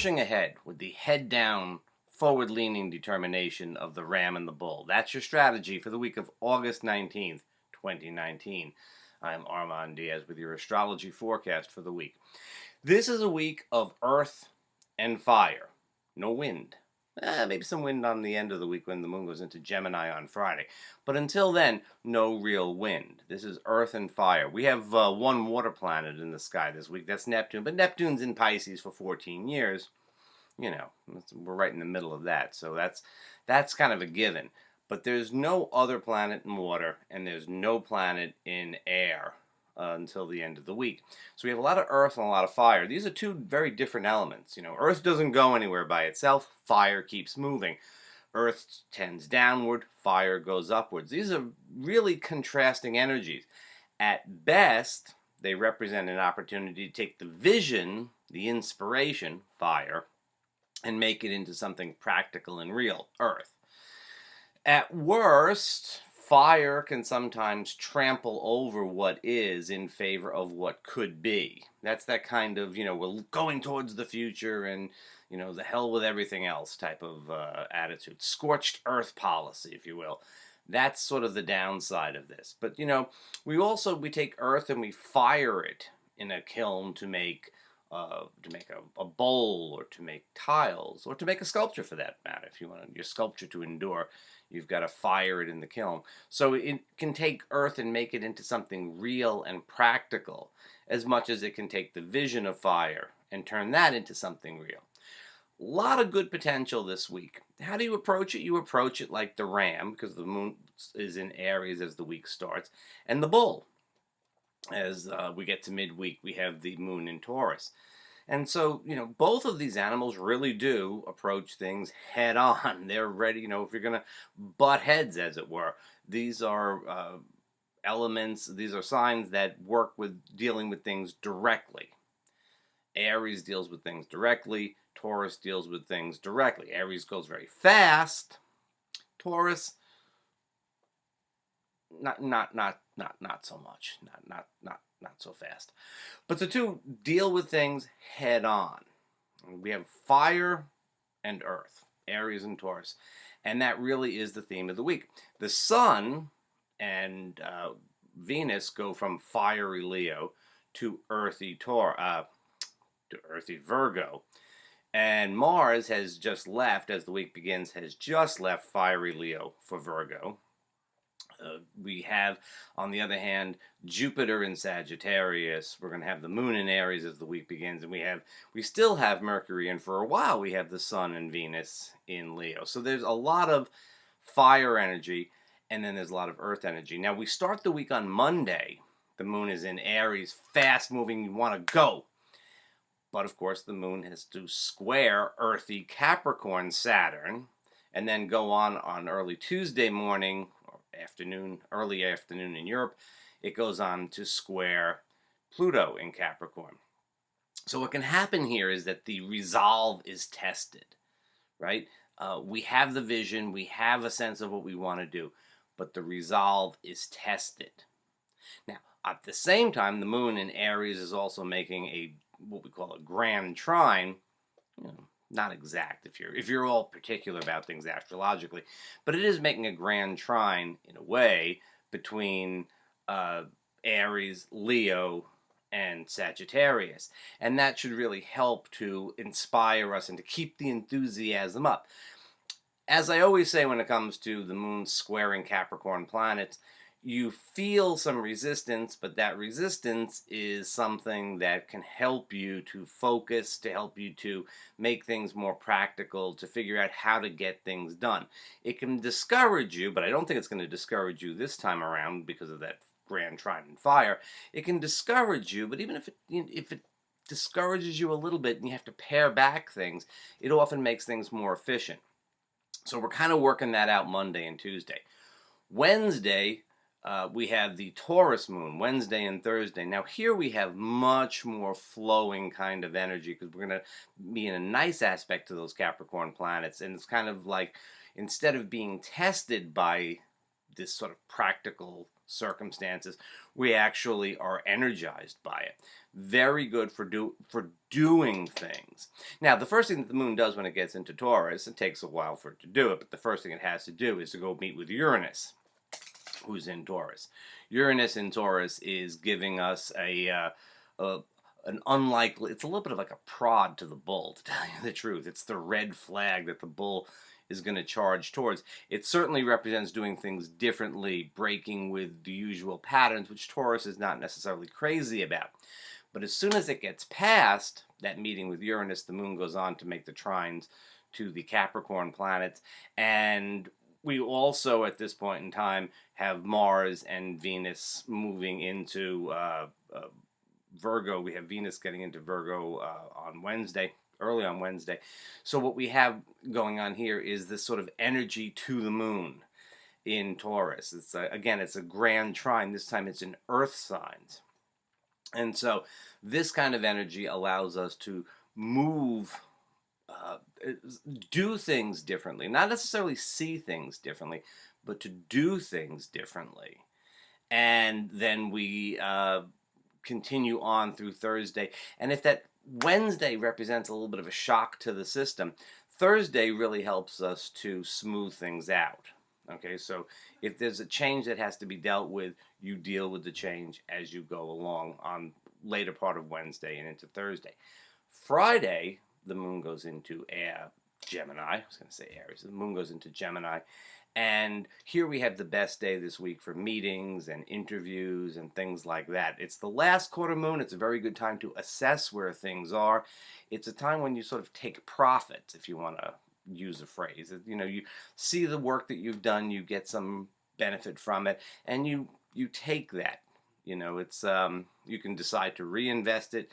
pushing ahead with the head down, forward leaning determination of the ram and the bull. That's your strategy for the week of August 19th, 2019. I'm Armand Diaz with your astrology forecast for the week. This is a week of earth and fire. No wind. Maybe some wind on the end of the week when the moon goes into Gemini on Friday. But until then, no real wind. This is earth and fire. We have one water planet in the sky this week. That's Neptune. But Neptune's in Pisces for 14 years. You know, we're right in the middle of that. So that's kind of a given. But there's no other planet in water, and there's no planet in air until the end of the week. So we have a lot of earth and a lot of fire. These are two very different elements. You know, earth doesn't go anywhere by itself. Fire keeps moving. Earth tends downward. Fire goes upwards. These are really contrasting energies. At best, they represent an opportunity to take the vision, the inspiration, fire, and make it into something practical and real, earth. At worst, fire can sometimes trample over what is in favor of what could be. That's that kind of, we're going towards the future and, the hell with everything else type of attitude. Scorched earth policy, if you will. That's sort of the downside of this. But, we take earth and we fire it in a kiln to make a bowl or to make tiles or to make a sculpture for that matter. If you want your sculpture to endure, you've got to fire it in the kiln. So it can take earth and make it into something real and practical as much as it can take the vision of fire and turn that into something real. A lot of good potential this week. How do you approach it? You approach it like the ram, because the moon is in Aries as the week starts, and the bull. As we get to midweek, we have the moon in Taurus. And so, both of these animals really do approach things head on. They're ready, if you're going to butt heads, as it were. These are elements, these are signs that work with dealing with things directly. Aries deals with things directly. Taurus deals with things directly. Aries goes very fast. Taurus, not so much. Not so fast. But the two deal with things head on. We have fire and earth, Aries and Taurus. And that really is the theme of the week. The sun and Venus go from fiery Leo to earthy Virgo. And Mars has just left, as the week begins, has just left fiery Leo for Virgo. We have, on the other hand, Jupiter in Sagittarius. We're going to have the moon in Aries as the week begins. And we still have Mercury, and for a while we have the sun and Venus in Leo. So there's a lot of fire energy, and then there's a lot of earth energy. Now, we start the week on Monday. The moon is in Aries, fast moving, you want to go. But, of course, the moon has to square earthy Capricorn Saturn, and then go on early Tuesday morning, early afternoon in Europe, it goes on to square Pluto in Capricorn. So what can happen here is that the resolve is tested, right? We have the vision, we have a sense of what we want to do, but the resolve is tested. Now, at the same time, the moon in Aries is also making what we call a grand trine, not exact if you're all particular about things astrologically, but it is making a grand trine in a way between Aries, Leo, and Sagittarius. And that should really help to inspire us and to keep the enthusiasm up. As I always say when it comes to the moon squaring Capricorn planets, you feel some resistance, but that resistance is something that can help you to focus, to help you to make things more practical, to figure out how to get things done. It can discourage you, but I don't think it's going to discourage you this time around because of that grand trine and fire. It can discourage you, but even if it discourages you a little bit and you have to pare back things, it often makes things more efficient. So we're kind of working that out Monday and Tuesday. Wednesday, we have the Taurus moon, Wednesday and Thursday. Now here we have much more flowing kind of energy because we're going to be in a nice aspect to those Capricorn planets. And it's kind of like, instead of being tested by this sort of practical circumstances, we actually are energized by it. Very good for doing things. Now, the first thing that the moon does when it gets into Taurus, it takes a while for it to do it, but the first thing it has to do is to go meet with Uranus, who's in Taurus. Uranus in Taurus is giving us an unlikely, it's a little bit of like a prod to the bull, to tell you the truth. It's the red flag that the bull is going to charge towards. It certainly represents doing things differently, breaking with the usual patterns, which Taurus is not necessarily crazy about. But as soon as it gets past that meeting with Uranus, the moon goes on to make the trines to the Capricorn planets. And we also, at this point in time, have Mars and Venus moving into Virgo. We have Venus getting into Virgo on Wednesday, early on Wednesday. So what we have going on here is this sort of energy to the moon in Taurus. It's again, it's a grand trine. This time it's in Earth signs. And so this kind of energy allows us to move, do things differently. Not necessarily see things differently, but to do things differently. And then we continue on through Thursday. And if that Wednesday represents a little bit of a shock to the system, Thursday really helps us to smooth things out. Okay, so if there's a change that has to be dealt with, you deal with the change as you go along on later part of Wednesday and into Thursday. Friday, the moon goes into Gemini. I was going to say Aries. The moon goes into Gemini. And here we have the best day this week for meetings and interviews and things like that. It's the last quarter moon. It's a very good time to assess where things are. It's a time when you sort of take profits, if you want to use a phrase. You know, you see the work that you've done, you get some benefit from it, and you take that. You know, it's you can decide to reinvest it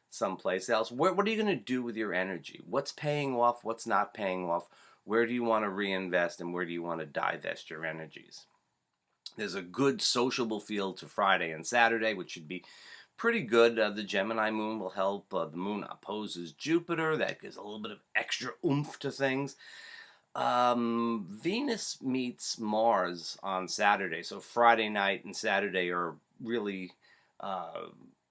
someplace else. What are you going to do with your energy? What's paying off? What's not paying off? Where do you want to reinvest and where do you want to divest your energies? There's a good sociable feel to Friday and Saturday, which should be pretty good. The Gemini moon will help. The moon opposes Jupiter. That gives a little bit of extra oomph to things. Venus meets Mars on Saturday. So Friday night and Saturday are really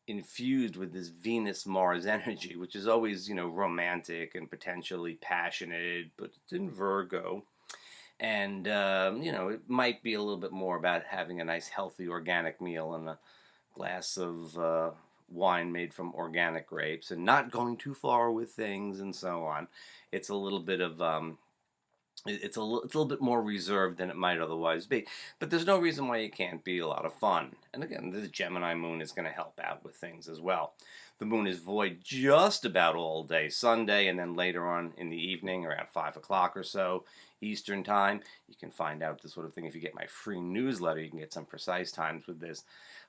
infused with this Venus-Mars energy, which is always, you know, romantic and potentially passionate, but it's in Virgo. And, you know, it might be a little bit more about having a nice, healthy, organic meal and a glass of wine made from organic grapes and not going too far with things and so on. It's a little bit of... it's a little bit more reserved than it might otherwise be. But there's no reason why it can't be a lot of fun. And again, the Gemini moon is going to help out with things as well. The moon is void just about all day Sunday, and then later on in the evening, around 5 o'clock or so, Eastern time. You can find out this sort of thing if you get my free newsletter. You can get some precise times with this.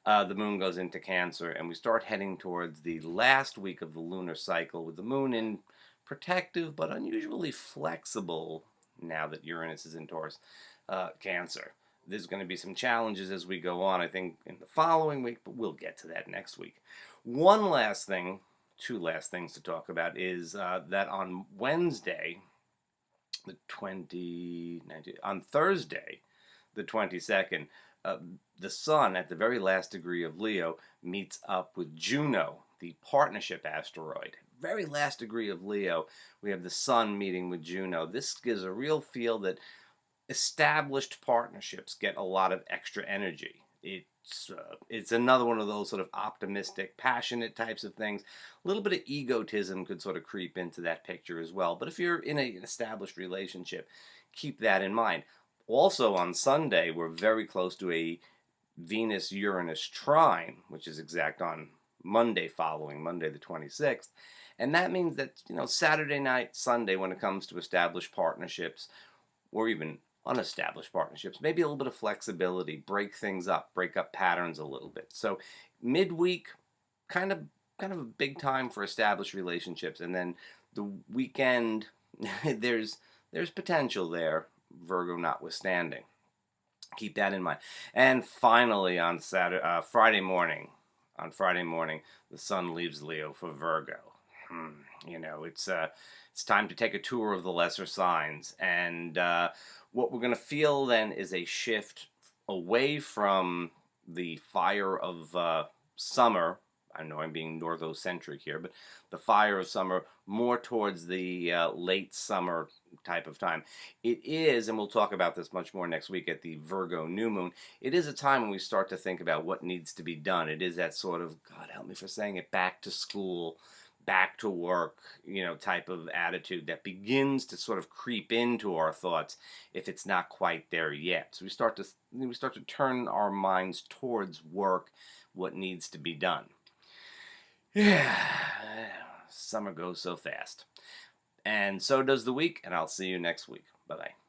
The moon goes into Cancer, and we start heading towards the last week of the lunar cycle with the moon in protective but unusually flexible now that Uranus is in Taurus, Cancer. There's going to be some challenges as we go on, I think, in the following week, but we'll get to that next week. One last thing, two last things to talk about is that on Wednesday, on Thursday, the 22nd, the Sun at the very last degree of Leo meets up with Juno, the partnership asteroid. Very last degree of Leo, we have the Sun meeting with Juno. This gives a real feel that established partnerships get a lot of extra energy. It's another one of those sort of optimistic, passionate types of things. A little bit of egotism could sort of creep into that picture as well. But if you're in an established relationship, keep that in mind. Also on Sunday, we're very close to a Venus-Uranus trine, which is exact on Monday following, Monday the 26th. And that means that, you know, Saturday night, Sunday, when it comes to established partnerships, or even unestablished partnerships, maybe a little bit of flexibility, break things up, break up patterns a little bit. So midweek, kind of a big time for established relationships. And then the weekend, there's potential there, Virgo notwithstanding. Keep that in mind. And finally, on Friday morning, the Sun leaves Leo for Virgo. You know, it's time to take a tour of the lesser signs, and what we're going to feel then is a shift away from the fire of summer. I know I'm being northocentric here, but the fire of summer more towards the late summer type of time. It is, and we'll talk about this much more next week at the Virgo new moon. It is a time when we start to think about what needs to be done. It is that sort of, God help me for saying it, back to school, back to work, type of attitude that begins to sort of creep into our thoughts if it's not quite there yet. So we start to turn our minds towards work, what needs to be done. Yeah, summer goes so fast. And so does the week, and I'll see you next week. Bye-bye.